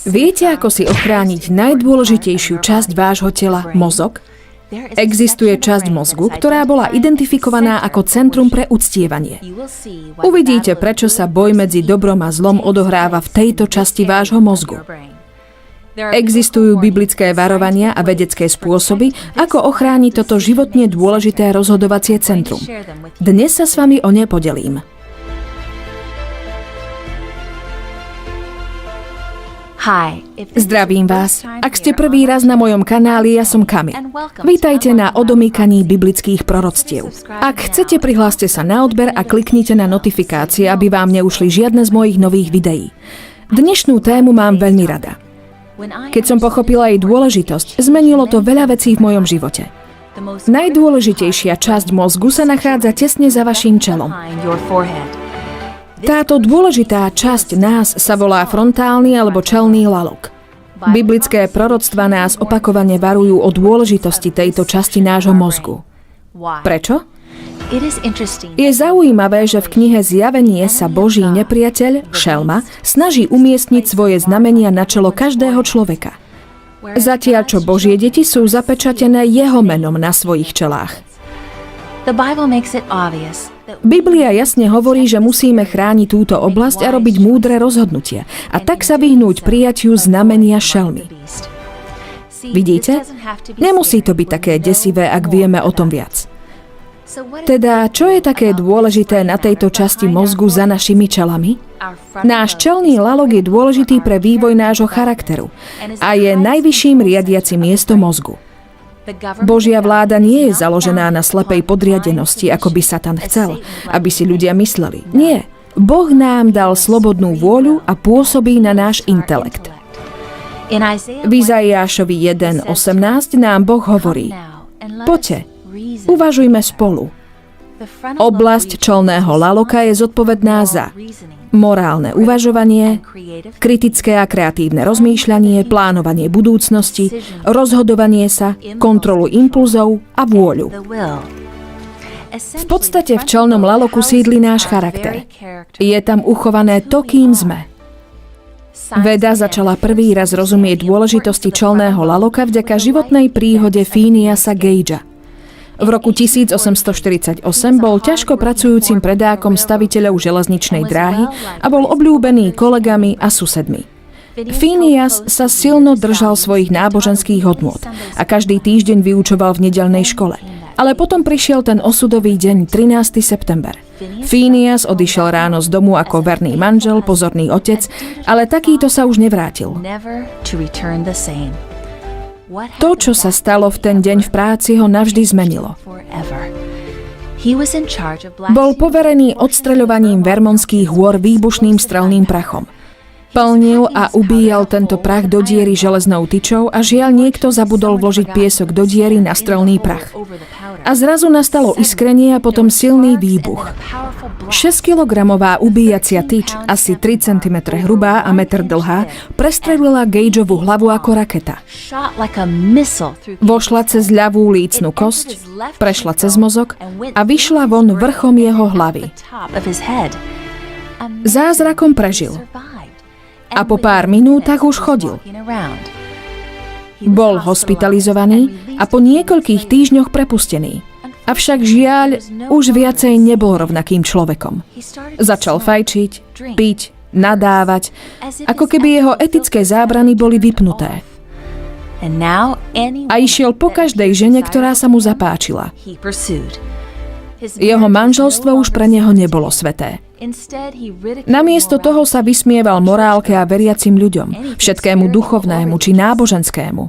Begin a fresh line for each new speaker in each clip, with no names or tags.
Viete, ako si ochrániť najdôležitejšiu časť vášho tela, mozog? Existuje časť mozgu, ktorá bola identifikovaná ako centrum pre uctievanie. Uvidíte, prečo sa boj medzi dobrom a zlom odohráva v tejto časti vášho mozgu. Existujú biblické varovania a vedecké spôsoby, ako ochrániť toto životne dôležité rozhodovacie centrum. Dnes sa s vami o ne podelím. Zdravím vás. Ak ste prvý raz na mojom kanáli, ja som Kami. Vítajte na odomýkaní biblických proroctiev. Ak chcete, prihláste sa na odber a kliknite na notifikácie, aby vám neušli žiadne z mojich nových videí. Dnešnú tému mám veľmi rada. Keď som pochopila jej dôležitosť, zmenilo to veľa vecí v mojom živote. Najdôležitejšia časť mozgu sa nachádza tesne za vaším čelom. Táto dôležitá časť nás sa volá frontálny alebo čelný lalok. Biblické proroctvá nás opakovane varujú o dôležitosti tejto časti nášho mozgu. Prečo? Je zaujímavé, že v knihe Zjavenie sa Boží nepriateľ, šelma, snaží umiestniť svoje znamenia na čelo každého človeka. Zatiaľ, čo Božie deti sú zapečatené jeho menom na svojich čelách. Biblia jasne hovorí, že musíme chrániť túto oblasť a robiť múdre rozhodnutia a tak sa vyhnúť prijatiu znamenia šelmy. Vidíte? Nemusí to byť také desivé, ak vieme o tom viac. Teda, čo je také dôležité na tejto časti mozgu za našimi čelami? Náš čelný lalok je dôležitý pre vývoj nášho charakteru a je najvyšším riadiacim miestom mozgu. Božia vláda nie je založená na slepej podriadenosti, ako by Satan chcel, aby si ľudia mysleli. Nie. Boh nám dal slobodnú vôľu a pôsobí na náš intelekt. V Izaiášovi 1.18 nám Boh hovorí: Poďte, uvažujme spolu. Oblasť čelného laloka je zodpovedná za morálne uvažovanie, kritické a kreatívne rozmýšľanie, plánovanie budúcnosti, rozhodovanie sa, kontrolu impulzov a vôľu. V podstate v čelnom laloku sídli náš charakter. Je tam uchované to, kým sme. Veda začala prvý raz rozumieť dôležitosti čelného laloka vďaka životnej príhode Phineasa Gagea. V roku 1848 bol ťažko pracujúcim predákom staviteľov železničnej dráhy a bol obľúbený kolegami a susedmi. Phineas sa silno držal svojich náboženských hodnôt a každý týždeň vyučoval v nedeľnej škole. Ale potom prišiel ten osudový deň, 13. september. Phineas odišiel ráno z domu ako verný manžel, pozorný otec, ale takýto sa už nevrátil. To, čo sa stalo v ten deň v práci, ho navždy zmenilo. Bol poverený odstreľovaním vermonských hôr výbušným strelným prachom. Plnil a ubíjal tento prach do diery železnou tyčou a žiaľ niekto zabudol vložiť piesok do diery na strelný prach. A zrazu nastalo iskrenie a potom silný výbuch. 6-kilogramová ubíjacia tyč, asi 3 cm hrubá a metr dlhá, prestrelila Gageovu hlavu ako raketa. Vošla cez ľavú lícnu kosť, prešla cez mozog a vyšla von vrchom jeho hlavy. Zázrakom prežil. A po pár minútach už chodil. Bol hospitalizovaný a po niekoľkých týždňoch prepustený. Avšak žiaľ, už viacej nebol rovnakým človekom. Začal fajčiť, piť, nadávať, ako keby jeho etické zábrany boli vypnuté. A išiel po každej žene, ktorá sa mu zapáčila. Jeho manželstvo už pre neho nebolo sveté. Namiesto toho sa vysmieval morálke a veriacim ľuďom, všetkému duchovnému či náboženskému.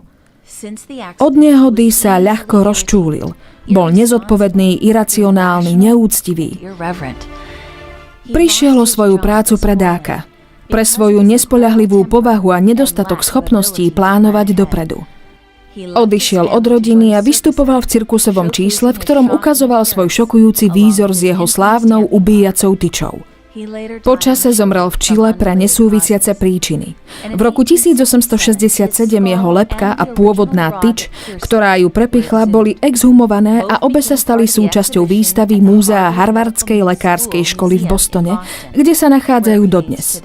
Od nehody sa ľahko rozčúlil. Bol nezodpovedný, iracionálny, neúctivý. Prišiel o svoju prácu predáka, pre svoju nespoľahlivú povahu a nedostatok schopností plánovať dopredu. Odišiel od rodiny a vystupoval v cirkusovom čísle, v ktorom ukazoval svoj šokujúci výzor s jeho slávnou ubíjacou tyčou. Po čase zomrel v Čile pre nesúvisiace príčiny. V roku 1867 jeho lebka a pôvodná tyč, ktorá ju prepichla, boli exhumované a obe sa stali súčasťou výstavy Múzea Harvardskej lekárskej školy v Bostone, kde sa nachádzajú dodnes.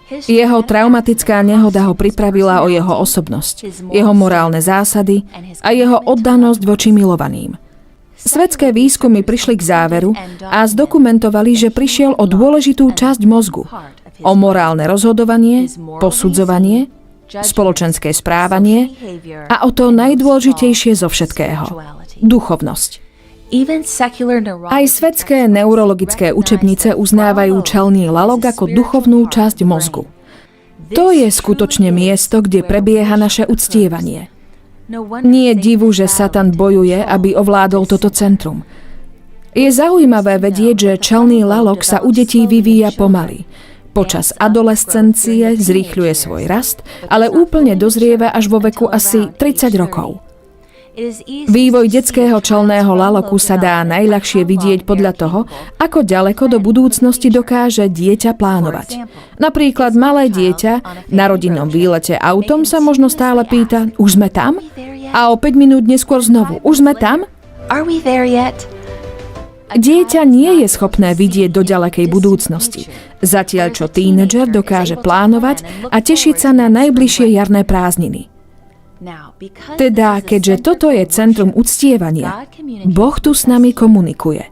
Jeho traumatická nehoda ho pripravila o jeho osobnosť, jeho morálne zásady a jeho oddanosť voči milovaným. Svetské výskumy prišli k záveru a zdokumentovali, že prišiel o dôležitú časť mozgu, o morálne rozhodovanie, posudzovanie, spoločenské správanie a o to najdôležitejšie zo všetkého – duchovnosť. Aj svetské neurologické učebnice uznávajú čelný lalok ako duchovnú časť mozgu. To je skutočne miesto, kde prebieha naše uctievanie. Nie je divu, že Satan bojuje, aby ovládol toto centrum. Je zaujímavé vedieť, že čelný lalok sa u detí vyvíja pomaly. Počas adolescencie zrýchľuje svoj rast, ale úplne dozrieva až vo veku asi 30 rokov. Vývoj detského čelného laloku sa dá najľahšie vidieť podľa toho, ako ďaleko do budúcnosti dokáže dieťa plánovať. Napríklad malé dieťa na rodinnom výlete autom sa možno stále pýta, už sme tam? A o 5 minút neskôr znovu, už sme tam? Dieťa nie je schopné vidieť do ďalekej budúcnosti, zatiaľ čo tínedžer dokáže plánovať a tešiť sa na najbližšie jarné prázdniny. Teda, keďže toto je centrum uctievania, Boh tu s nami komunikuje.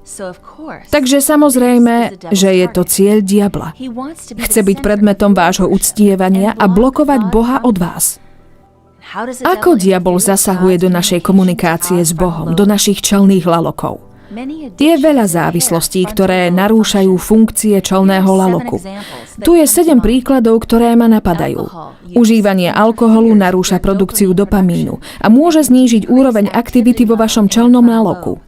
Takže samozrejme, že je to cieľ diabla. Chce byť predmetom vášho uctievania a blokovať Boha od vás. Ako diabol zasahuje do našej komunikácie s Bohom, do našich čelných lalokov? Je veľa závislostí, ktoré narúšajú funkcie čelného laloku. Tu je 7 príkladov, ktoré ma napadajú. Užívanie alkoholu narúša produkciu dopamínu a môže znížiť úroveň aktivity vo vašom čelnom laloku.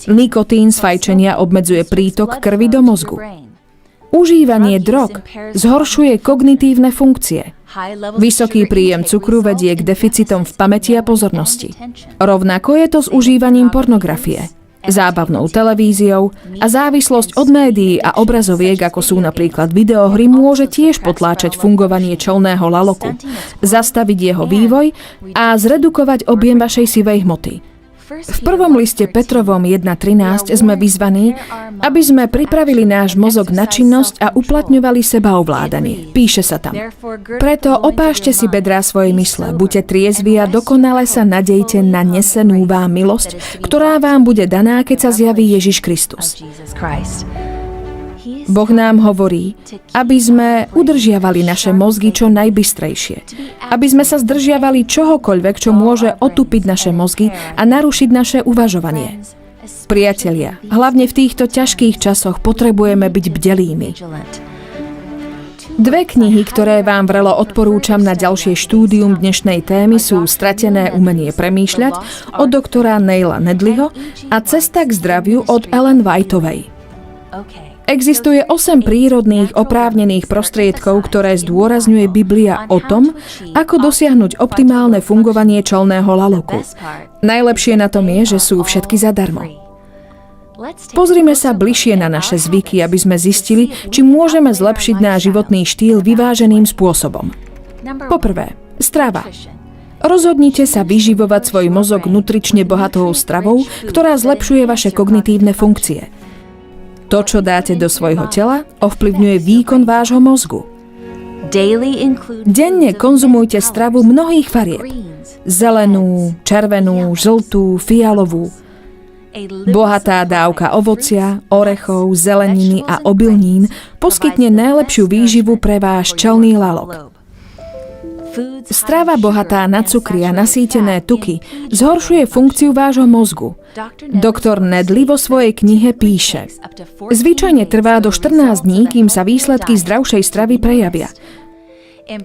Nikotín z fajčenia obmedzuje prítok krvi do mozgu. Užívanie drog zhoršuje kognitívne funkcie. Vysoký príjem cukru vedie k deficitom v pamäti a pozornosti. Rovnako je to s užívaním pornografie, zábavnou televíziou a závislosť od médií a obrazoviek, ako sú napríklad videohry, môže tiež potláčať fungovanie čelného laloku, zastaviť jeho vývoj a zredukovať objem vašej sivej hmoty. V prvom liste Petrovom 1.13 sme vyzvaní, aby sme pripravili náš mozog na činnosť a uplatňovali sebaovládanie. Píše sa tam. Preto opášte si bedrá svojej mysle, buďte triezvi a dokonale sa nadejte na nesenú vám milosť, ktorá vám bude daná, keď sa zjaví Ježiš Kristus. Boh nám hovorí, aby sme udržiavali naše mozgy čo najbystrejšie. Aby sme sa zdržiavali čohokoľvek, čo môže otupiť naše mozgy a narušiť naše uvažovanie. Priatelia, hlavne v týchto ťažkých časoch potrebujeme byť bdelými. 2 knihy, ktoré vám vrelo odporúčam na ďalšie štúdium dnešnej témy, sú Stratené umenie premýšľať od doktora Neila Nedliho a Cesta k zdraviu od Ellen Whiteovej. Existuje 8 prírodných oprávnených prostriedkov, ktoré zdôrazňuje Biblia o tom, ako dosiahnuť optimálne fungovanie čelného laloku. Najlepšie na tom je, že sú všetky zadarmo. Pozrime sa bližšie na naše zvyky, aby sme zistili, či môžeme zlepšiť náš životný štýl vyváženým spôsobom. Poprvé, strava. Rozhodnite sa vyživovať svoj mozog nutrične bohatou stravou, ktorá zlepšuje vaše kognitívne funkcie. To, čo dáte do svojho tela, ovplyvňuje výkon vášho mozgu. Denne konzumujte stravu mnohých farieb. Zelenú, červenú, žltú, fialovú. Bohatá dávka ovocia, orechov, zeleniny a obilnín poskytne najlepšiu výživu pre váš čelný lalok. Strava bohatá na cukry a nasýtené tuky zhoršuje funkciu vášho mozgu. Doktor Nedley vo svojej knihe píše: zvyčajne trvá do 14 dní, kým sa výsledky zdravšej stravy prejavia.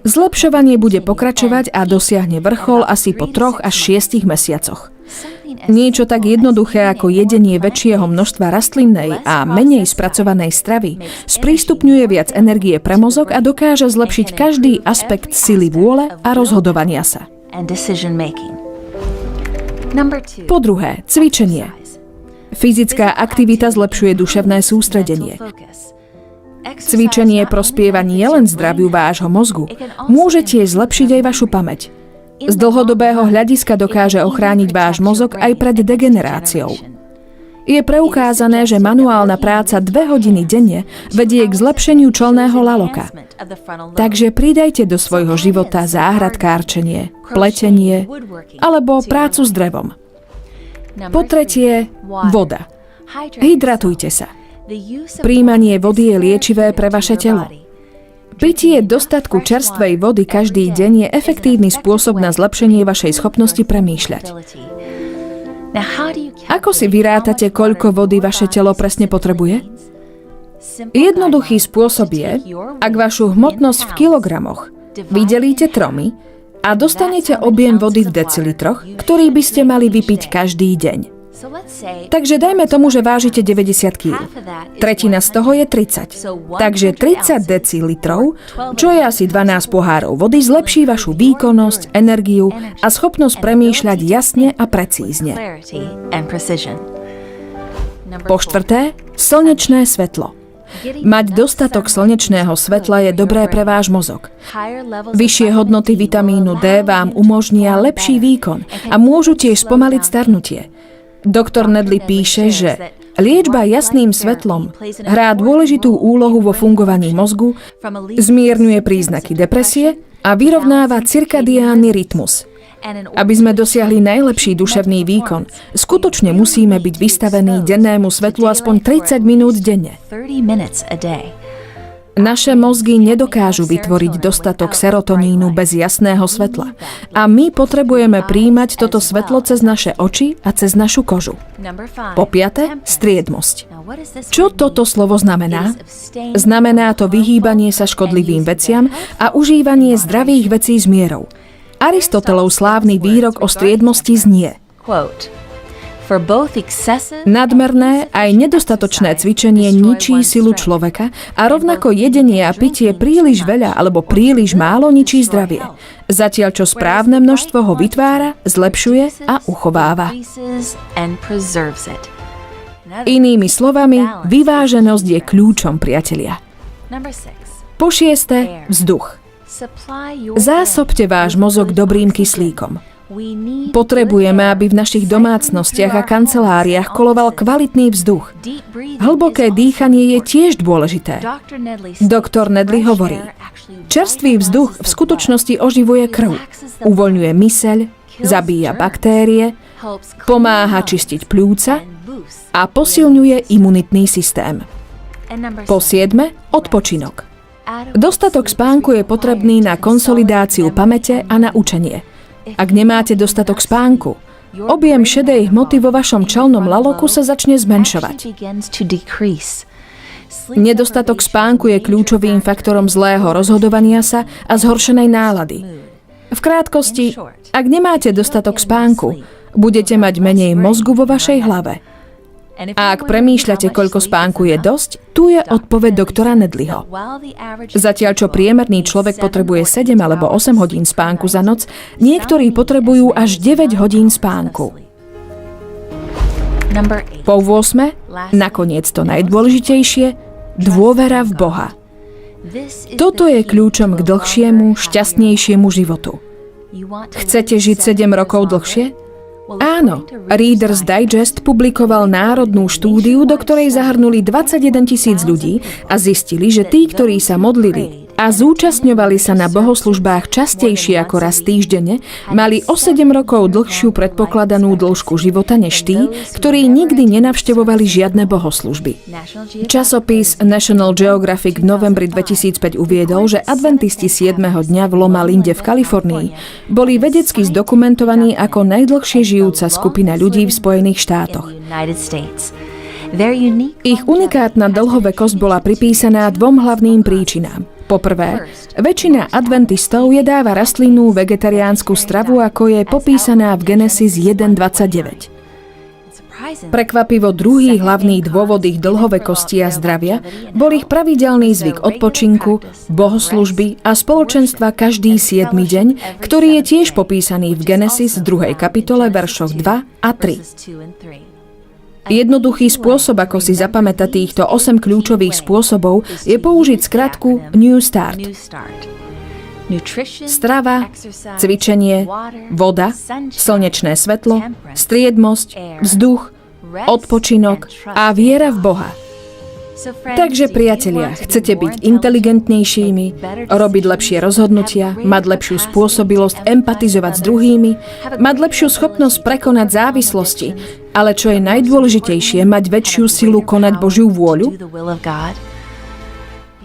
Zlepšovanie bude pokračovať a dosiahne vrchol asi po 3 až 6 mesiacoch. Niečo tak jednoduché ako jedenie väčšieho množstva rastlinnej a menej spracovanej stravy sprístupňuje viac energie pre mozog a dokáže zlepšiť každý aspekt sily vôle a rozhodovania sa. Po druhé, cvičenie. Fyzická aktivita zlepšuje duševné sústredenie. Cvičenie prospieva nielen zdraviu vášho mozgu, môže tiež zlepšiť aj vašu pamäť. Z dlhodobého hľadiska dokáže ochrániť váš mozog aj pred degeneráciou. Je preukázané, že manuálna práca 2 hodiny denne vedie k zlepšeniu čelného laloka. Takže pridajte do svojho života záhradkárčenie, pletenie alebo prácu s drevom. Po tretie, voda. Hydratujte sa. Prijímanie vody je liečivé pre vaše telo. Pitie dostatku čerstvej vody každý deň je efektívny spôsob na zlepšenie vašej schopnosti premýšľať. Ako si vyrátate, koľko vody vaše telo presne potrebuje? Jednoduchý spôsob je, ak vašu hmotnosť v kilogramoch vydelíte 3 a dostanete objem vody v decilitroch, ktorý by ste mali vypiť každý deň. Takže dajme tomu, že vážite 90 kg. Tretina z toho je 30. Takže 30 decilitrov, čo je asi 12 pohárov vody, zlepší vašu výkonnosť, energiu a schopnosť premýšľať jasne a precízne. Po štvrté, slnečné svetlo. Mať dostatok slnečného svetla je dobré pre váš mozog. Vyššie hodnoty vitamínu D vám umožnia lepší výkon a môžu tiež spomaliť starnutie. Doktor Nedley píše, že liečba jasným svetlom hrá dôležitú úlohu vo fungovaní mozgu, zmierňuje príznaky depresie a vyrovnáva cirkadiánny rytmus. Aby sme dosiahli najlepší duševný výkon, skutočne musíme byť vystavení dennému svetlu aspoň 30 minút denne. Naše mozgy nedokážu vytvoriť dostatok serotonínu bez jasného svetla. A my potrebujeme prijímať toto svetlo cez naše oči a cez našu kožu. Po piate, striedmosť. Čo toto slovo znamená? Znamená to vyhýbanie sa škodlivým veciam a užívanie zdravých vecí s mierou. Aristotelov slávny výrok o striedmosti znie: nadmerné aj nedostatočné cvičenie ničí silu človeka a rovnako jedenie a pitie príliš veľa alebo príliš málo ničí zdravie. Zatiaľ čo správne množstvo ho vytvára, zlepšuje a uchováva. Inými slovami, vyváženosť je kľúčom, priatelia. Po šieste, vzduch. Zásobte váš mozog dobrým kyslíkom. Potrebujeme, aby v našich domácnostiach a kanceláriách koloval kvalitný vzduch. Hlboké dýchanie je tiež dôležité. Doktor Nedley hovorí: čerstvý vzduch v skutočnosti oživuje krv, uvoľňuje myseľ, zabíja baktérie, pomáha čistiť pľúca a posilňuje imunitný systém. Po siedme, odpočinok. Dostatok spánku je potrebný na konsolidáciu pamäte a na učenie. Ak nemáte dostatok spánku, objem šedej hmoty vo vašom čelnom laloku sa začne zmenšovať. Nedostatok spánku je kľúčovým faktorom zlého rozhodovania sa a zhoršenej nálady. V krátkosti, ak nemáte dostatok spánku, budete mať menej mozgu vo vašej hlave. A ak premýšľate, koľko spánku je dosť, tu je odpoveď doktora Nedleyho. Zatiaľ čo priemerný človek potrebuje 7 alebo 8 hodín spánku za noc, niektorí potrebujú až 9 hodín spánku. Po 8, nakoniec to najdôležitejšie, dôvera v Boha. Toto je kľúčom k dlhšiemu, šťastnejšiemu životu. Chcete žiť 7 rokov dlhšie? Áno, Reader's Digest publikoval národnú štúdiu, do ktorej zahrnuli 21 000 ľudí a zistili, že tí, ktorí sa modlili a zúčastňovali sa na bohoslužbách častejšie ako raz týždenne, mali o 7 rokov dlhšiu predpokladanú dĺžku života než tí, ktorí nikdy nenavštevovali žiadne bohoslužby. Časopis National Geographic v novembri 2005 uviedol, že adventisti 7. dňa v Loma Linde v Kalifornii boli vedecky zdokumentovaní ako najdlhšie žijúca skupina ľudí v Spojených štátoch. Ich unikátna dlhovekosť bola pripísaná 2 hlavným príčinám. Poprvé, väčšina adventistov jedáva rastlinnú vegetariánsku stravu, ako je popísaná v Genesis 1.29. Prekvapivo druhý hlavný dôvod ich dlhovekosti a zdravia bol ich pravidelný zvyk odpočinku, bohoslužby a spoločenstva každý 7. deň, ktorý je tiež popísaný v Genesis 2. kapitole veršoch 2 a 3. Jednoduchý spôsob, ako si zapamätať týchto 8 kľúčových spôsobov, je použiť skratku New Start. Strava, cvičenie, voda, slnečné svetlo, striedmosť, vzduch, odpočinok a viera v Boha. Takže priatelia, chcete byť inteligentnejšími, robiť lepšie rozhodnutia, mať lepšiu spôsobilosť empatizovať s druhými, mať lepšiu schopnosť prekonať závislosti, ale čo je najdôležitejšie, mať väčšiu silu konať Božiu vôľu?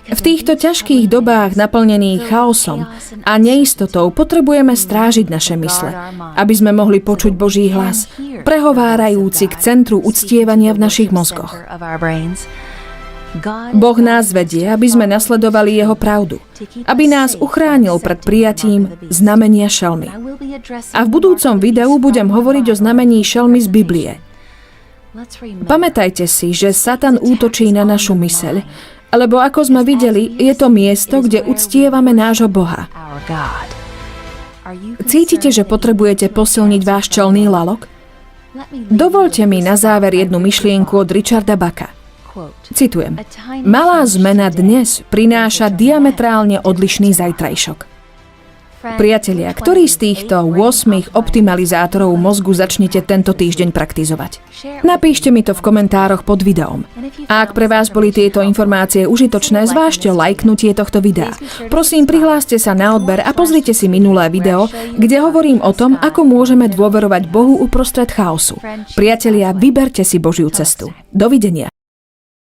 V týchto ťažkých dobách naplnených chaosom a neistotou potrebujeme strážiť naše mysle, aby sme mohli počuť Boží hlas, prehovárajúci k centru uctievania v našich mozgoch. Boh nás vedie, aby sme nasledovali Jeho pravdu, aby nás uchránil pred prijatím znamenia šelmy. A v budúcom videu budem hovoriť o znamení šelmy z Biblie. Pamätajte si, že Satan útočí na našu myseľ, lebo ako sme videli, je to miesto, kde uctievame nášho Boha. Cítite, že potrebujete posilniť váš čelný lalok? Dovoľte mi na záver jednu myšlienku od Richarda Backa. Citujem. Malá zmena dnes prináša diametrálne odlišný zajtrajšok. Priatelia, ktorý z týchto 8 optimalizátorov mozgu začnete tento týždeň praktizovať? Napíšte mi to v komentároch pod videom. A ak pre vás boli tieto informácie užitočné, zvážte lajknutie tohto videa. Prosím, prihláste sa na odber a pozrite si minulé video, kde hovorím o tom, ako môžeme dôverovať Bohu uprostred chaosu. Priatelia, vyberte si Božiu cestu. Dovidenia.